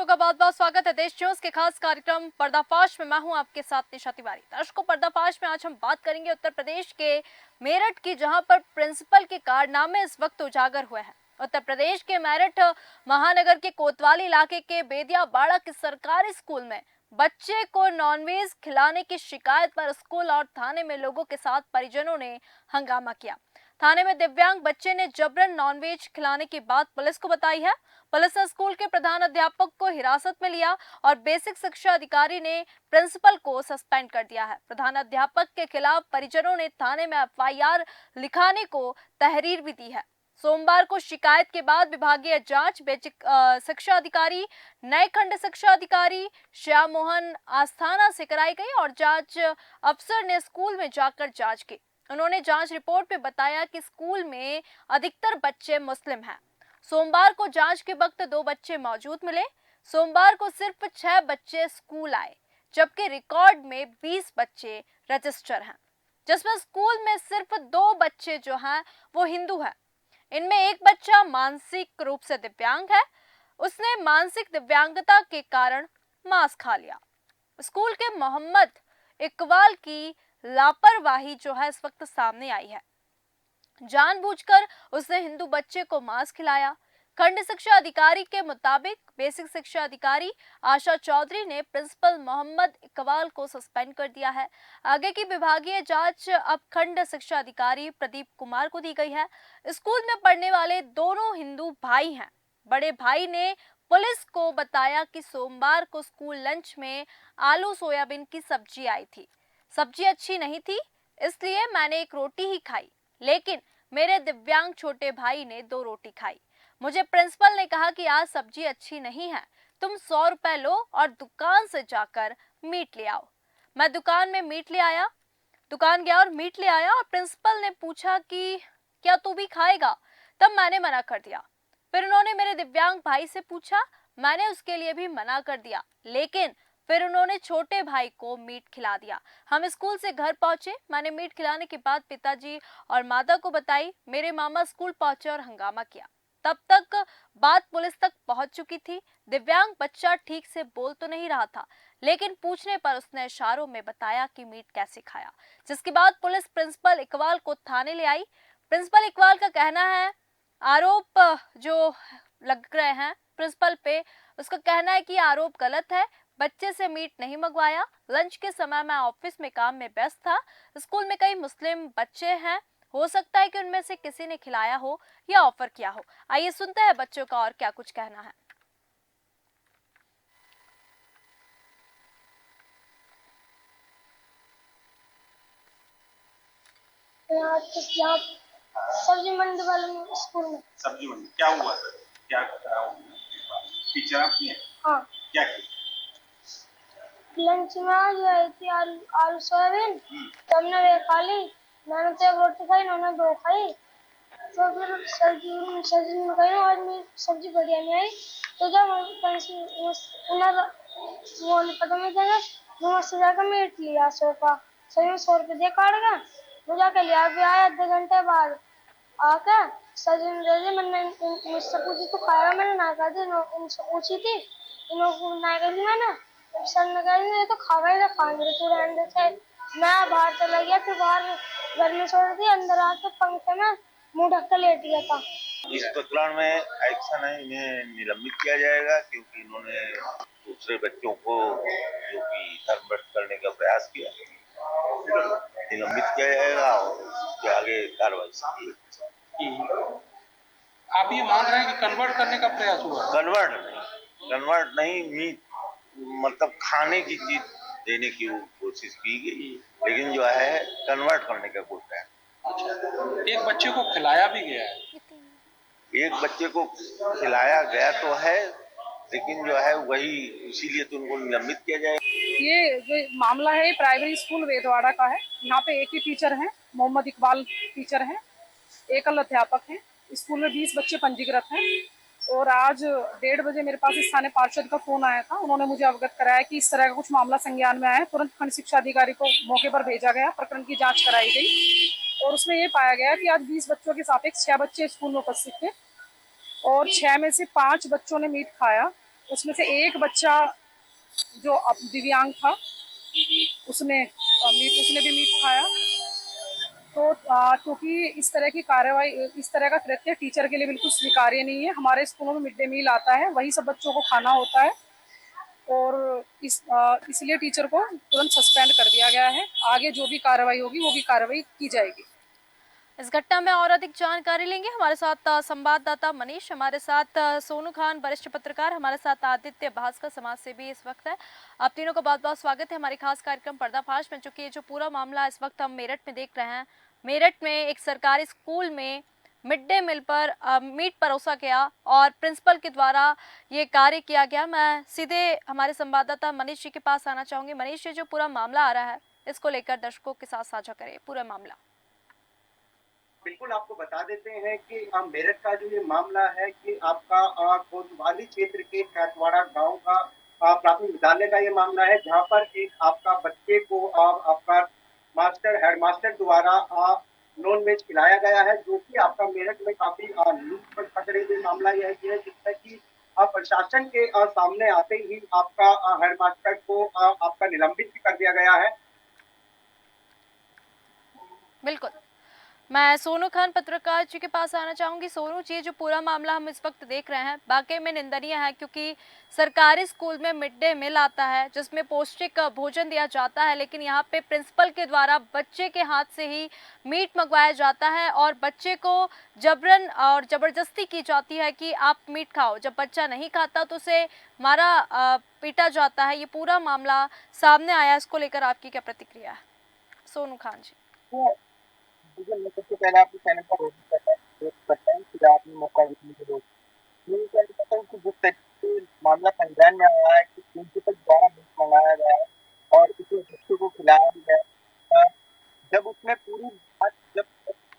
दर्शकों का बहुत बहुत स्वागत है देश न्यूज के खास कार्यक्रम पर्दाफाश में। मैं हूं आपके साथ निशा तिवारी। दर्शकों, पर्दाफाश में आज हम बात करेंगे उत्तर प्रदेश के मेरठ की, जहां पर प्रिंसिपल के कारनामे इस वक्त उजागर हुए हैं। उत्तर प्रदेश के मेरठ महानगर के कोतवाली इलाके के बेदियाबाड़ा के सरकारी स्कूल में बच्चे को नॉनवेज खिलाने की शिकायत पर स्कूल और थाने में लोगों के साथ परिजनों ने हंगामा किया। थाने में दिव्यांग बच्चे ने जबरन नॉनवेज खिलाने की बात पुलिस को बताई है। पुलिस ने स्कूल के प्रधान अध्यापक को हिरासत में लिया और बेसिक शिक्षा अधिकारी ने प्रिंसिपल को सस्पेंड कर दिया है। प्रधान अध्यापक के खिलाफ परिजनों ने थाने में एफआईआर लिखाने को तहरीर भी दी है। सोमवार को शिकायत के बाद विभागीय जांच बेसिक शिक्षा अधिकारी, नए खंड शिक्षा अधिकारी श्याम मोहन आस्थाना से कराई गई और जांच अफसर ने स्कूल में जाकर जांच की। उन्होंने जांच रिपोर्ट में बताया कि स्कूल में अधिकतर बच्चे मुस्लिम हैं। सोमवार को जांच के वक्त 2 बच्चे मौजूद मिले। सोमवार को सिर्फ 6 बच्चे स्कूल आए, जबकि रिकॉर्ड में 20 बच्चे रजिस्टर हैं, जिसमें स्कूल में सिर्फ 2 बच्चे जो हैं वो हिंदू हैं। इनमें एक बच्चा मानसिक रूप से दिव्यांग है। उसने मानसिक दिव्यांगता के कारण मांस खा लिया। स्कूल के मोहम्मद इकबाल की लापरवाही जो है इस वक्त सामने आई है। जानबूझकर उसने हिंदू बच्चे को मांस खिलाया। खंड शिक्षा अधिकारी के मुताबिक बेसिक शिक्षा अधिकारी आशा चौधरी ने प्रिंसिपल मोहम्मद इकबाल को सस्पेंड कर दिया है। आगे की विभागीय जांच अब खंड शिक्षा अधिकारी प्रदीप कुमार को दी गई है। स्कूल में पढ़ने वाले दोनों हिंदू भाई हैं। बड़े भाई ने पुलिस को बताया कि सोमवार को स्कूल लंच में आलू सोयाबीन की सब्जी आई थी। सब्जी अच्छी नहीं थी, इसलिए मैंने एक रोटी ही खाई, लेकिन मेरे दिव्यांग छोटे भाई ने 2 रोटी खाई। मुझे प्रिंसिपल ने कहा कि आज सब्जी अच्छी नहीं है, तुम 100 रुपए लो और दुकान से जाकर मीट ले आओ। मैं दुकान गया और मीट ले आया और प्रिंसिपल ने पूछा कि क्या तू भी खाएगा? तब मैंने मना कर दिया। फिर उन्होंने मेरे दिव्यांग भाई से पूछा, मैंने उसके लिए भी मना कर दिया, लेकिन फिर उन्होंने छोटे भाई को मीट खिला दिया। हम स्कूल से घर पहुंचे। मैंने मीट खिलाने के बाद पिताजी और माता को बताई। मेरे मामा स्कूल पहुंचे और हंगामा किया। तब तक बात पुलिस तक पहुंच चुकी थी। दिव्यांग बच्चा ठीक से बोल तो नहीं रहा था, लेकिन पूछने पर उसने इशारों में बताया कि मीट कैसे खाया, जिसके बाद पुलिस प्रिंसिपल इकबाल को थाने ले आई। प्रिंसिपल इकबाल का कहना है, आरोप जो लग रहे हैं प्रिंसिपल पे, उसका कहना है कि आरोप गलत है। बच्चे से मीट नहीं मंगवाया। लंच के समय मैं ऑफिस में काम में व्यस्त था। स्कूल में कई मुस्लिम बच्चे हैं, हो सकता है कि उनमें से किसी ने खिलाया हो या ऑफर किया हो। आइए सुनते हैं बच्चों का और क्या कुछ कहना है। यहाँ सब्जी मंडी वाले स्कूल में। सब्जी मंडी क्या हुआ सर? क्या टीचर आपकी है? हाँ। क्या की? लंच में आज आई थी आलू सोयाबीन, तो हमने वे खा ली। मैंने तो 1 रोटी खाई, उन्होंने 2 खाई। तो फिर सब्जी में खाई और मेरी सब्जी बढ़िया नहीं आई। तो जब वो नहीं पता मैं जाएगा, मैं मुझसे जाकर मीट लिया 100 का। सही में 100 रुपये दिया काट गया। वो जाकर लिया, अभी आया आधे घंटे बाद आकर सब्जी में दे दी। मैंने मुझसे पूछी तो खाया, मैंने ना खा दी। उनसे पूछी थी, इन्होंने ना कर दी। मैंने सर ने कहा ये तो खा गए, खाने तो रहने देते। मैं बाहर चला गया, फिर बाहर घर में छोड़ दी। अंदर आके पंखे में मुंह ढक कर लेट गया था। इस प्रकरण में एक्शन है, इन्हें निलंबित किया जाएगा, क्योंकि इन्होंने दूसरे बच्चों को जो कि धर्म भ्रष्ट करने का प्रयास किया, निलंबित किया जाएगा और उसके आगे कार्रवाई की। आप ये मान रहे हैं कि कन्वर्ट करने का प्रयास हुआ? कन्वर्ट नहीं, मीट मतलब खाने की चीज देने की कोशिश की गई, लेकिन जो है कन्वर्ट करने का कोई प्रयास। अच्छा, एक बच्चे को खिलाया भी गया है? एक बच्चे को खिलाया गया तो है, लेकिन जो है वही, इसीलिए तो उनको निलंबित किया जाए। ये जो मामला है प्राइमरी स्कूल वेदवाड़ा का है। यहाँ पे एक ही टीचर हैं, मोहम्मद इकबाल टीचर हैं, एकल अध्यापक हैं। स्कूल में 20 बच्चे पंजीकृत हैं और आज 1:30 बजे मेरे पास स्थानीय पार्षद का फोन आया था। उन्होंने मुझे अवगत कराया कि इस तरह का कुछ मामला संज्ञान में आया है। तुरंत खंड शिक्षा अधिकारी को मौके पर भेजा गया, प्रकरण की जाँच कराई गई और उसमें ये पाया गया कि आज 20 बच्चों के सापेक्ष 6 बच्चे स्कूल में उपस्थित थे और 6 में से 5 बच्चों ने मीट खाया उसमें से एक बच्चा जो दिव्यांग था उसने भी मीट खाया। तो क्योंकि इस तरह की कार्रवाई, इस तरह का कृत्य टीचर के लिए बिल्कुल स्वीकार्य नहीं है। हमारे स्कूलों में मिड डे मील आता है, वही सब बच्चों को खाना होता है और इसलिए टीचर को तुरंत सस्पेंड कर दिया गया है। आगे जो भी कार्रवाई होगी वो भी कार्रवाई की जाएगी। इस घटना में और अधिक जानकारी लेंगे। हमारे साथ संवाददाता मनीष, हमारे साथ सोनू खान वरिष्ठ पत्रकार, हमारे साथ आदित्य भास्कर समाज सेवी इस वक्त है। आप तीनों का बहुत बहुत स्वागत है हमारे खास कार्यक्रम पर्दाफाश में। चूंकि ये जो पूरा मामला इस वक्त हम मेरठ में देख रहे हैं, मेरठ में एक सरकारी स्कूल में मिड डे मील पर मीट परोसा गया और प्रिंसिपल के द्वारा ये कार्य किया गया। मैं सीधे हमारे संवाददाता मनीष जी के पास आना चाहूंगी। मनीष जी, जो पूरा मामला आ रहा है इसको लेकर दर्शकों के साथ साझा करें पूरा मामला। बिल्कुल आपको बता देते हैं कि मेरठ का जो ये मामला है कि आपका कोतवाली क्षेत्र के कैतवाड़ा गांव का प्राथमिक विद्यालय का ये मामला है, जहां पर एक आपका बच्चे को आपका हेडमास्टर द्वारा नॉन वेज खिलाया गया है, जो कि आपका मेरठ में काफी न्यूज पर पकड़े हुए मामला यह है, जिसमें कि प्रशासन के सामने आते ही आपका हेडमास्टर को आपका निलंबित भी कर दिया गया है। बिल्कुल, मैं सोनू खान पत्रकार जी के पास आना चाहूंगी। सोनू जी, जो पूरा मामला हम इस वक्त देख रहे हैं वाकई में निंदनीय है, क्योंकि सरकारी स्कूल में मिड डे मील आता है जिसमें पौष्टिक भोजन दिया जाता है, लेकिन यहाँ पे प्रिंसिपल के द्वारा बच्चे के हाथ से ही मीट मंगवाया जाता है और बच्चे को जबरन और जबरदस्ती की जाती है कि आप मीट खाओ। जब बच्चा नहीं खाता तो उसे मारा पीटा जाता है। ये पूरा मामला सामने आया, इसको लेकर आपकी क्या प्रतिक्रिया है सोनू खान जी? मैं सबसे पहले आपके चैनल का करता हूँ कि आपने मौका देने के लिए। मैं कहना चाहता हूँ कि जिस तरीके से मामला संज्ञान में आया है कि प्रिंसिपल द्वारा मीट मंगाया गया है और इसे बच्चे को खिलाया भी गया, जब उसमें पूरी बात जब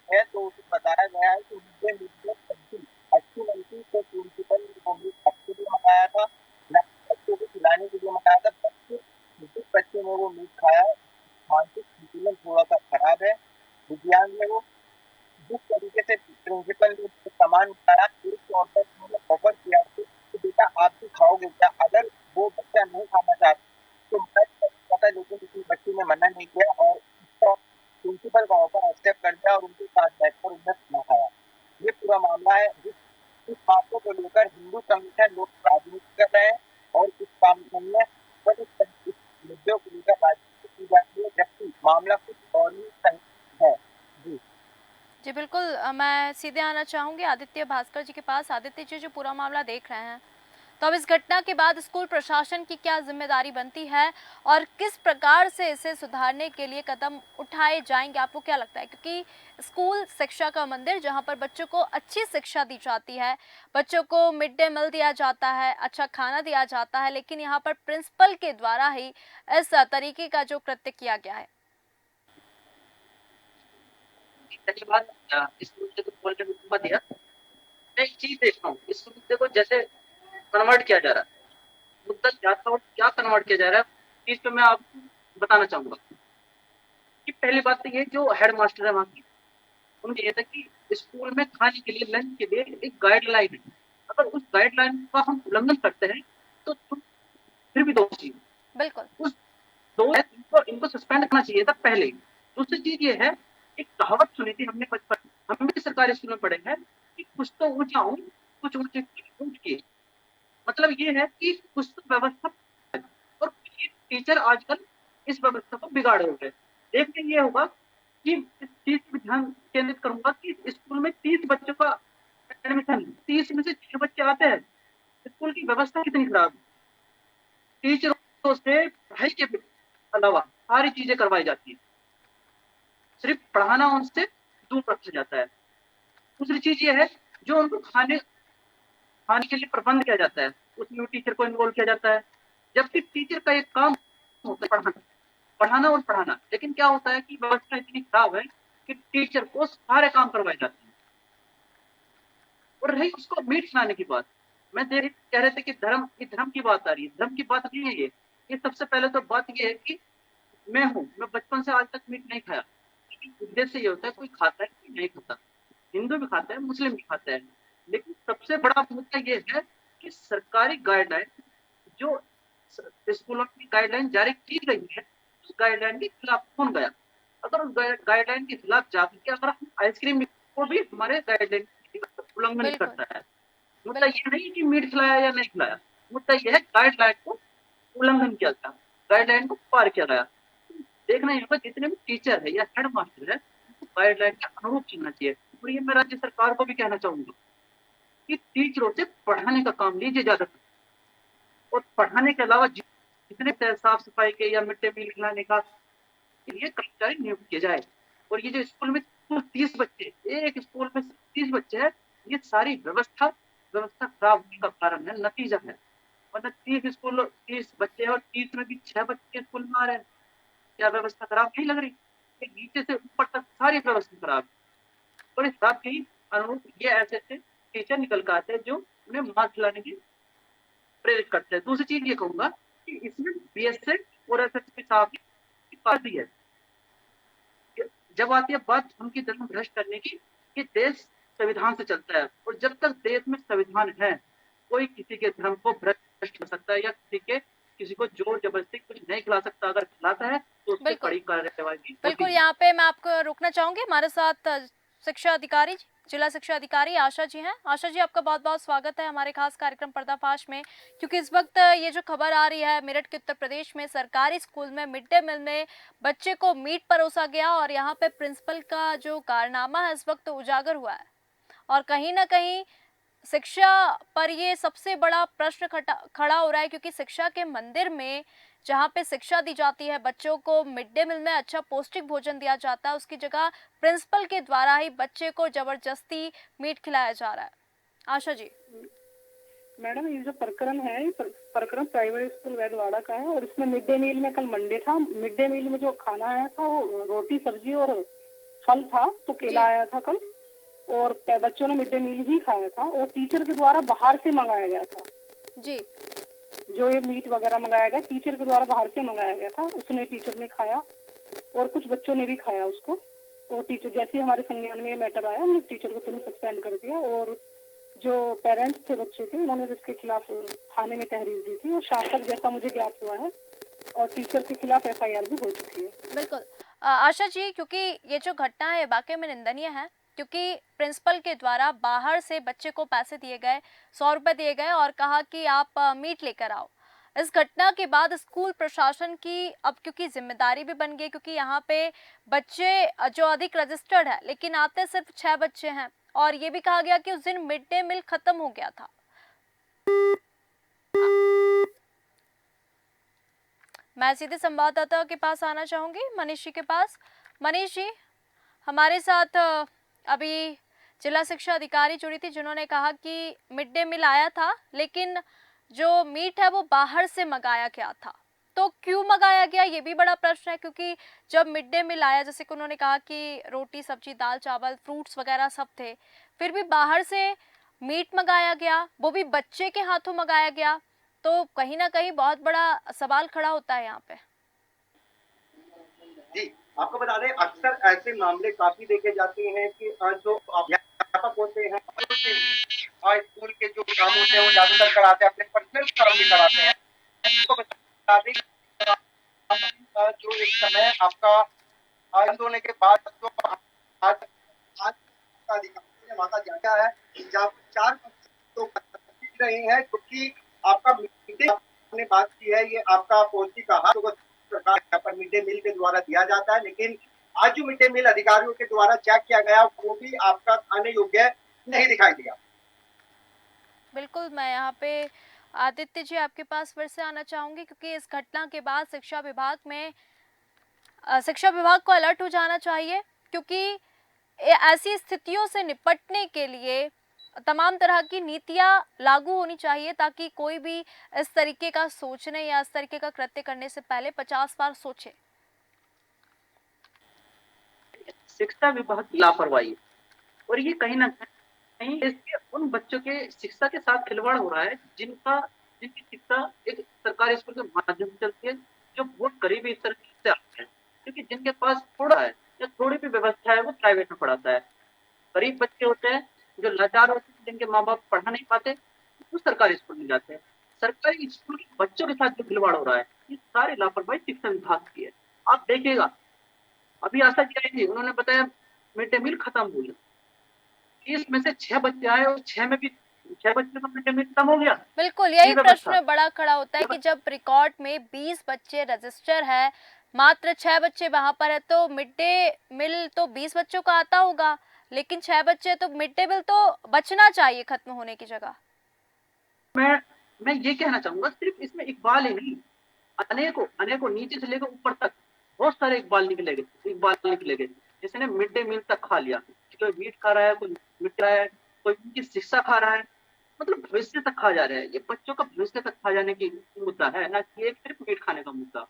है तो उसे बताया गया है कि मुझे मीट में सब्जी अच्छी बनती, तो प्रिंसिपल ने वो मीट बच्चे को मंगाया था, न बच्चों को खिलाने के लिए मंगाया था। जिस बच्चे ने वो मीट खाया, मानसिक संतुलन थोड़ा सा खराब है, विज्ञान में वो जिस तरीके से प्रिंसिपल ने सामान बताया पूरी तौर पर उन्होंने ऑफर किया कि बेटा आप भी खाओगे क्या, अगर वो बच्चा नहीं खाना चाहता तो मैं पता, लेकिन किसी बच्चे ने मना नहीं किया और प्रिंसिपल का ऑफर एक्सेप्ट कर दिया और उनके साथ बैठकर उन्हें खाना खाया। ये पूरा मामला है। इस बातों को लेकर हिंदू संगठन लोग राजनीति कर रहे हैं और इस काम नहीं है, बस इस मुद्दों को लेकर राजनीति की जाती है, जबकि मामला कुछ और ही है। जी बिल्कुल, मैं सीधे आना चाहूंगी आदित्य भास्कर जी के पास। आदित्य जी, जो पूरा मामला देख रहे हैं, तो अब इस घटना के बाद स्कूल प्रशासन की क्या जिम्मेदारी बनती है और किस प्रकार से इसे सुधारने के लिए कदम उठाए जाएंगे, आपको क्या लगता है? क्योंकि स्कूल शिक्षा का मंदिर, जहां पर बच्चों को अच्छी शिक्षा दी जाती है, बच्चों को मिड डे मील दिया जाता है, अच्छा खाना दिया जाता है, लेकिन यहाँ पर प्रिंसिपल के द्वारा ही इस तरीके का जो कृत्य किया गया है। पहली बात, इस मुद्दे को बोलने में मत दिया। मैं एक चीज देख रहा हूँ, इस मुद्दे को जैसे कन्वर्ट किया जा रहा है, मुद्दा क्या था और क्या कन्वर्ट किया जा रहा है, चीज पे मैं आपको बताना चाहूंगा कि पहली बात तो ये, जो हेड मास्टर है वहाँ की, उन्हें ये था कि स्कूल में खाने के लिए, लंच के लिए एक गाइडलाइन है, अगर उस गाइडलाइन का हम उल्लंघन करते हैं तो फिर भी दोषी है। बिल्कुल, उस दो इनको सस्पेंड करना चाहिए था पहले। दूसरी चीज ये है, एक कहावत सुनी थी हमने बचपन, हम भी सरकारी स्कूल में पढ़े हैं कि कुछ तो ऊंचा हूं, कुछ ऊंचे ऊंच के। मतलब ये है कि कुछ तो व्यवस्था है और टीचर आजकल इस व्यवस्था को बिगाड़ रहे हैं। देखते ये होगा कि इस चीज पर ध्यान केंद्रित करूंगा कि स्कूल में 30 बच्चों का एडमिशन, 30 में से 6 बच्चे आते हैं। स्कूल की व्यवस्था कितनी खराब है। टीचरों से पढ़ाई के अलावा सारी चीजें करवाई जाती है, सिर्फ पढ़ाना उनसे दूर रखा जाता है। दूसरी चीज ये है, जो उनको खाने के लिए प्रबंध किया जाता है, उसमें टीचर को इन्वॉल्व किया जाता है, जबकि टीचर का एक काम होता है पढ़ाना और पढ़ाना। लेकिन क्या होता है कि व्यवस्था इतनी खराब है कि टीचर को सारे काम करवाए जाते हैं। और रही उसको मीट खिलाने की बात, मैं कह रहे थे कि धर्म की बात आ रही है। धर्म की बात नहीं है ये सबसे पहले तो बात ये है कि मैं बचपन से आज तक मीट नहीं खाया। उद्देश्य ये होता है, कोई खाता है कोई नहीं खाता, हिंदू भी खाता है मुस्लिम भी खाता है, लेकिन सबसे बड़ा मुद्दा ये है कि सरकारी गाइडलाइन जो स्कूलों की गाइडलाइन जारी की गई है, उस गाइडलाइन के खिलाफ कौन गया? अगर उस गाइडलाइन के खिलाफ जाकर के अगर हम आइसक्रीम को भी हमारे गाइडलाइन उल्लंघन बिल्कुल करता है। मुद्दा बिल्कुल ये नहीं कि मीट खिलाया या नहीं खिलाया, मुद्दा यह है गाइडलाइन को उल्लंघन किया गया, गाइडलाइन को पार किया गया। देखना यहाँ पर जितने भी टीचर है या हेड मास्टर है, उनको गाइडलाइन के अनुरूप चलना चाहिए। और ये मैं राज्य सरकार को भी कहना चाहूंगा कि टीचरों से पढ़ाने का काम लीजिए ज्यादा, और पढ़ाने के अलावा जितने साफ सफाई के या मिड डे मील खिलाने का ये कर्मचारी नियुक्त किए जाए। और ये जो स्कूल में 30 बच्चे, एक स्कूल में 30 बच्चे हैं, ये सारी व्यवस्था खराब होने का कारण है, नतीजा है। वरना 30 बच्चे हैं और 30 में भी 6 बच्चे स्कूल में आ रहे हैं, क्या व्यवस्था खराब नहीं लग रही? ये नीचे से ऊपर तक सारी व्यवस्था खराब है। और इस बात के अनुरूप ये ऐसे टीचर निकल कर आते हैं जो उन्हें मार खिलाने की प्रेरित करते हैं। दूसरी चीज ये कहूंगा कि इसमें बीएसएफ और एसएसपी साहब की बात भी है। जब आती है बात उनकी धर्म भ्रष्ट करने की, कि देश संविधान से चलता है, और जब तक देश में संविधान है, कोई किसी के धर्म को भ्रष्ट कर सकता है या किसी को जोर जबरदस्ती कुछ नहीं खिला सकता। अगर खिलाता है तो उससे बिल्कुल कड़ी कार्रवाई बिल्कुल। यहाँ पे मैं आपको रोकना चाहूंगी, हमारे साथ शिक्षा अधिकारी, जिला शिक्षा अधिकारी आशा जी हैं। आशा जी, आपका बहुत बहुत स्वागत है हमारे खास कार्यक्रम पर्दाफाश में। क्योंकि इस वक्त ये जो खबर आ रही है मेरठ के उत्तर प्रदेश में सरकारी स्कूल में मिड डे मील में बच्चे को मीट परोसा गया, और यहाँ पे प्रिंसिपल का जो कारनामा है इस वक्त उजागर हुआ है, और कहीं ना कहीं शिक्षा पर ये सबसे बड़ा प्रश्न खड़ा हो रहा है। क्योंकि शिक्षा के मंदिर में जहाँ पे शिक्षा दी जाती है, बच्चों को मिड डे मील में अच्छा पौष्टिक भोजन दिया जाता है, उसकी जगह प्रिंसिपल के द्वारा ही बच्चे को जबरदस्ती मीट खिलाया जा रहा है। आशा जी। मैडम, ये जो प्रकरण है, ये प्रकरण प्राइवेट स्कूल वैदवाड़ा का है, और इसमें मिड डे मील में कल मंडे था। मिड डे मील में जो खाना आया था वो रोटी सब्जी और फल था, तो केला आया था कल, और बच्चों ने मिड डे मील ही खाया था, और टीचर के द्वारा बाहर से मंगाया गया था जी। जो ये मीट वगैरह मंगाया गया, टीचर के द्वारा बाहर से मंगाया गया था। उसने टीचर ने खाया और कुछ बच्चों ने भी खाया उसको। और टीचर, जैसे हमारे संज्ञान में ये मैटर आया, हमने टीचर को तुरंत सस्पेंड कर दिया, और जो पेरेंट्स थे बच्चे के, उन्होंने इसके खिलाफ थाने में तहरीर दी थी, और शासक जैसा मुझे ज्ञात हुआ है, और टीचर के खिलाफ FIR भी हो चुकी है। बिल्कुल आशा जी, क्योंकि ये जो घटना है वाकई में निंदनीय है। क्योंकि प्रिंसिपल के द्वारा बाहर से बच्चे को पैसे दिए गए, 100 रुपए दिए गए, और कहा कि आप मीट लेकर आओ। इस घटना के बाद स्कूल प्रशासन की अब क्योंकि जिम्मेदारी भी बन गई, क्योंकि यहाँ पे बच्चे जो अधिक रजिस्टर्ड है, लेकिन आते सिर्फ 6 बच्चे हैं, और ये भी कहा गया कि उस दिन मिड डे मील खत्म हो गया था। मैं सीधे संवाददाता के पास आना चाहूंगी, मनीष जी के पास। मनीष जी, हमारे साथ अभी जिला शिक्षा अधिकारी जुड़ी थी, जिन्होंने कहा कि मिड डे मील आया था, लेकिन जो मीट है वो बाहर से मंगाया गया था। तो क्यों मंगाया गया, ये भी बड़ा प्रश्न है। क्योंकि जब मिड डे मील आया, जैसे कि उन्होंने कहा कि रोटी सब्जी दाल चावल फ्रूट्स वगैरह सब थे, फिर भी बाहर से मीट मंगाया गया, वो भी बच्चे के हाथों मंगाया गया, तो कहीं ना कहीं बहुत बड़ा सवाल खड़ा होता है यहाँ पे। जी, आपको बता दें, अक्सर ऐसे मामले काफी देखे जाते हैं कि जो अध्यापक होते हैं स्कूल के जो काम होते हैं वो ज्यादातर कराते हैं, अपने पर्सनल काम भी कराते हैं। आपको बता दें जो इस समय आपका बंद होने के बाद जो आज का अधिकारी ने वहां जाना है, जहाँ 4 तो रहे हैं, क्योंकि आपका हमने बात की है, ये आपका पौष्टिक आहार सरकार यहाँ पर मिड डे मील के द्वारा दिया जाता है। लेकिन आज जो मिड डे मील अधिकारियों के द्वारा चेक किया गया, वो भी आपका खाने योग्य नहीं दिखाई दिया। बिल्कुल, मैं यहाँ पे आदित्य जी आपके पास फिर से आना चाहूंगी, क्योंकि इस घटना के बाद शिक्षा विभाग को अलर्ट हो जाना चाहिए। क्योंकि ऐसी स्थितियों से निपटने के लिए तमाम तरह की नीतियां लागू होनी चाहिए, ताकि कोई भी इस तरीके का सोचने या इस तरीके का कृत्य करने से पहले 50 बार सोचे। शिक्षा विभाग की लापरवाही, और ये कहीं ना कहीं इसके उन बच्चों के शिक्षा के साथ खिलवाड़ हो रहा है जिनकी शिक्षा एक सरकारी स्कूल के माध्यम से चलती है, जो बहुत गरीबी स्तर से आते हैं। क्योंकि जिनके पास थोड़ा है या थोड़ी भी व्यवस्था है, वो प्राइवेट में पढ़ाता है। गरीब बच्चे होते हैं जो लाचार होते हैं, जिनके माँ बाप पढ़ा नहीं पाते, उस सरकारी स्कूल में जाते हैं। सरकारी स्कूल के बच्चों के साथ जो खिलवाड़ हो रहा है, ये सारी लापरवाही शिक्षा विभाग की है। आप देखिएगा, अभी आशा जी आई थी, उन्होंने बताया मिड डे मील खत्म हो गया। 30 में से 6 बच्चे आए और 6 में भी 6 बच्चे का मिड डे मील खत्म हो गया। बिल्कुल, यही ये व्यवस्था प्रश्न बड़ा खड़ा होता है कि जब रिकॉर्ड में 20 बच्चे रजिस्टर है, मात्र 6 बच्चे वहां पर है, तो मिड डे मील तो 20 बच्चों का आता होगा, लेकिन 6 बच्चे, तो मिड डे मील तो बचना चाहिए खत्म होने की जगह। मैं ये कहना चाहूंगा, सिर्फ इसमें इकबाल ही नहीं, अनेकों नीचे से लेकर ऊपर तक बहुत सारे इकबाल निकलेगे जिसने मिड डे मील तक खा लिया। कोई मीट खा रहा है, कोई मिट रहा है, कोई उनकी शिक्षा खा रहा है, मतलब भविष्य तक खा जा रहा है। ये बच्चों का भविष्य तक खा जाने की मुद्दा है, ना कि एक सिर्फ मीट खाने का मुद्दा।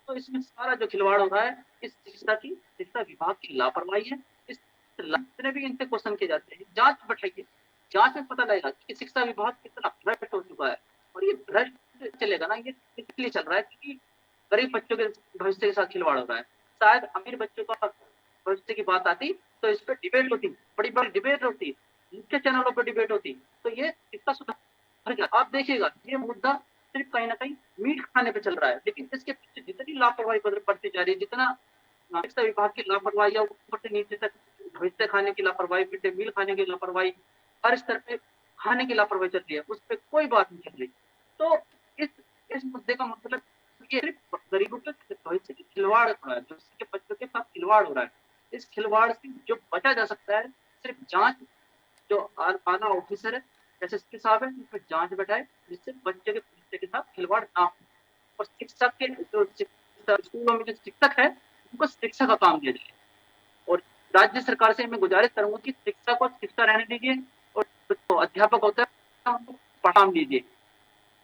तो इसमें सारा जो खिलवाड़ हो रहा है, इस शिक्षा विभाग की लापरवाही है। इस जितने भी इनसे क्वेश्चन किए जाते हैं, जांच बैठाइए, जांच में पता लगेगा कि शिक्षा विभाग कितना भ्रष्ट हो चुका है। और ये भ्रष्ट चलेगा ना, ये इसलिए चल रहा है क्योंकि गरीब बच्चों के भविष्य के साथ खिलवाड़ हो रहा है। शायद अमीर बच्चों का भविष्य की बात आती तो इस पर डिबेट होती, बड़ी बड़ी डिबेट होती, मुख्य चैनलों पर डिबेट होती, तो ये इसका सुधार गया। आप देखिएगा, ये मुद्दा सिर्फ कहीं ना कहीं मीट खाने पे चल रहा है, लेकिन इसके पीछे जितनी लापरवाही बढ़ती जा रही है, जितना शिक्षा विभाग की लापरवाही या ऊपर से नीचे तक भविष्य खाने की लापरवाही, मिड डे मील खाने की लापरवाही, हर स्तर पे खाने की लापरवाही चल रही है, उस पर कोई बात नहीं चल रही। तो इस मुद्दे का मतलब ये सिर्फ गरीबों के भविष्य की खिलवाड़ हो रहा है, जो उसके बच्चों के साथ खिलवाड़ हो रहा है। इस खिलवाड़ से जो बचा जा सकता है, सिर्फ जांच, जो आला ऑफिसर है एसएसपी साहब है, इसमें जांच बैठाए जिससे बच्चे के भविष्य के साथ खिलवाड़ ना हो। और शिक्षक के जो स्कूलों में जो शिक्षक है, उनको शिक्षा का काम दिया जाए। और राज्य सरकार से मैं गुजारिश करूंगा कि शिक्षा को शिक्षा रहने दीजिए, और जो अध्यापक होता है उनको पढ़ा दीजिए,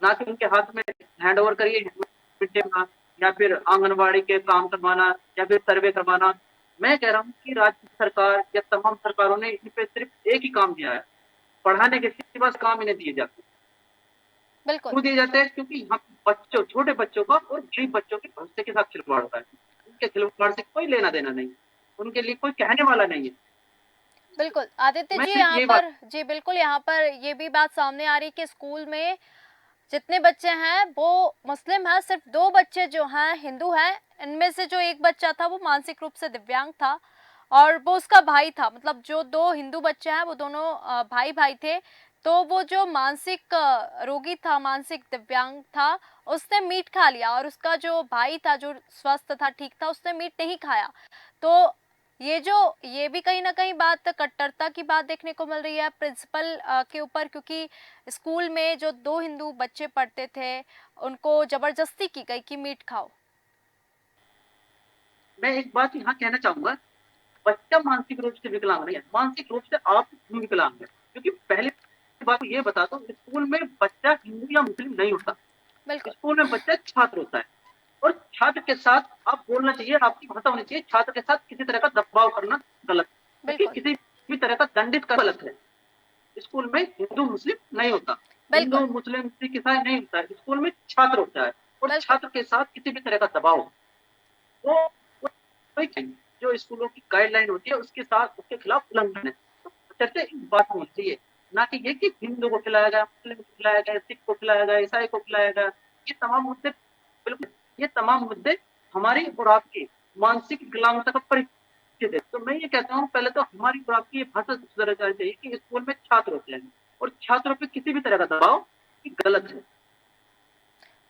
ना कि उनके हाथ में हैंड ओवर करिए मिड डे मील या फिर आंगनबाड़ी के काम करवाना या फिर सर्वे करवाना। मैं कह रहा हूँ कि राज्य सरकार या तमाम सरकारों ने इन पे सिर्फ एक ही काम दिया है, पढ़ाने के सिवा काम इन्हें दिए जाते हैं। बिल्कुल क्यों दिए जाते हैं? क्योंकि यहाँ बच्चों, छोटे बच्चों का और गरीब बच्चों के भविष्य के साथ खिलवाड़ होता है। उनके खिलवाड़ से कोई लेना देना नहीं, उनके लिए कोई कहने वाला नहीं है। बिल्कुल आदित्य मैं जी, सिर्फ यहाँ ये पर बात जी बिल्कुल, यहाँ पर ये भी बात सामने आ रही है कि स्कूल में जितने बच्चे हैं वो मुस्लिम हैं, सिर्फ 2 बच्चे जो हैं हिंदू हैं। इनमें से जो एक बच्चा था वो मानसिक रूप से दिव्यांग था और वो उसका भाई था, मतलब जो 2 हिंदू बच्चे हैं वो दोनों भाई भाई थे। तो वो जो मानसिक रोगी था, मानसिक दिव्यांग था, उसने मीट खा लिया और उसका जो भाई था जो स्वस्थ था, ठीक था, उसने मीट नहीं खाया। तो ये भी कहीं ना कहीं बात कट्टरता की बात देखने को मिल रही है प्रिंसिपल के ऊपर, क्योंकि स्कूल में जो 2 हिंदू बच्चे पढ़ते थे उनको जबरदस्ती की गई कि मीट खाओ। मैं एक बात यहाँ कहना चाहूंगा, बच्चा मानसिक रूप से विकलांग नहीं है, मानसिक रूप से आप विकलांग है। क्योंकि पहले बात ये बता दो, स्कूल में बच्चा हिंदू या मुस्लिम नहीं होता, बिल्कुल स्कूल में बच्चा छात्र होता है। और छात्र के साथ आप बोलना चाहिए, आपकी भाषा होनी चाहिए, छात्र के साथ किसी तरह का दबाव करना गलत, क्योंकि बिल्कुल किसी भी तरह का दंडित कर गलत है। स्कूल में हिंदू मुस्लिम नहीं होता, हिंदू बिल्कुल मुस्लिम सिख ईसाई नहीं होता है, स्कूल में छात्र होता है। और बिल्कुल छात्र के साथ किसी भी तरह का दबाव, वो जो स्कूलों की गाइडलाइन होती है उसके साथ, उसके खिलाफ उल्लंघन है। तो चर्चा इस बात होनी चाहिए, ना कि ये कि हिंदू को खिलाया गया, मुस्लिम को खिलाया गया, सिख को खिलाया गया, ईसाई को खिलाया गया। ये तमाम मुद्दे, बिल्कुल ये तमाम मुद्दे हमारी और आपकी मानसिक विकलांगता का परिचय देते। तो मैं ये कहता हूँ, पहले तो हमारी और आपकी ये भाषा सुधर जानी चाहिए कि स्कूल में छात्र होते हैं और छात्रों पे किसी भी तरह का दबाव गलत है।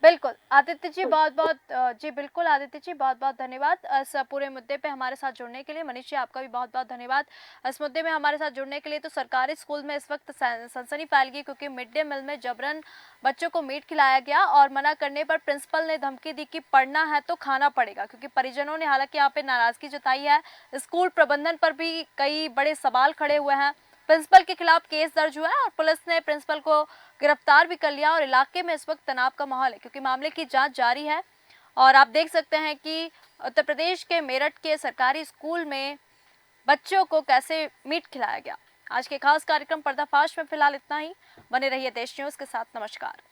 बिल्कुल आदित्य जी, बहुत बहुत जी बिल्कुल आदित्य जी, बहुत बहुत धन्यवाद इस पूरे मुद्दे पे हमारे साथ जुड़ने के लिए। मनीष जी, आपका भी बहुत बहुत धन्यवाद इस मुद्दे में हमारे साथ जुड़ने के लिए। तो सरकारी स्कूल में इस वक्त सनसनी फैल गई क्योंकि मिड डे मील में जबरन बच्चों को मीट खिलाया गया और मना करने पर प्रिंसिपल ने धमकी दी कि पढ़ना है तो खाना पड़ेगा, क्योंकि परिजनों ने हालांकि यहाँ पे नाराजगी जताई है। स्कूल प्रबंधन पर भी कई बड़े सवाल खड़े हुए हैं। प्रिंसिपल के खिलाफ केस दर्ज हुआ है और पुलिस ने प्रिंसिपल को गिरफ्तार भी कर लिया और इलाके में इस वक्त तनाव का माहौल है क्योंकि मामले की जांच जारी है। और आप देख सकते हैं कि उत्तर प्रदेश के मेरठ के सरकारी स्कूल में बच्चों को कैसे मीट खिलाया गया। आज के खास कार्यक्रम पर्दाफाश में फिलहाल इतना ही। बने रहिए देश न्यूज के साथ। नमस्कार।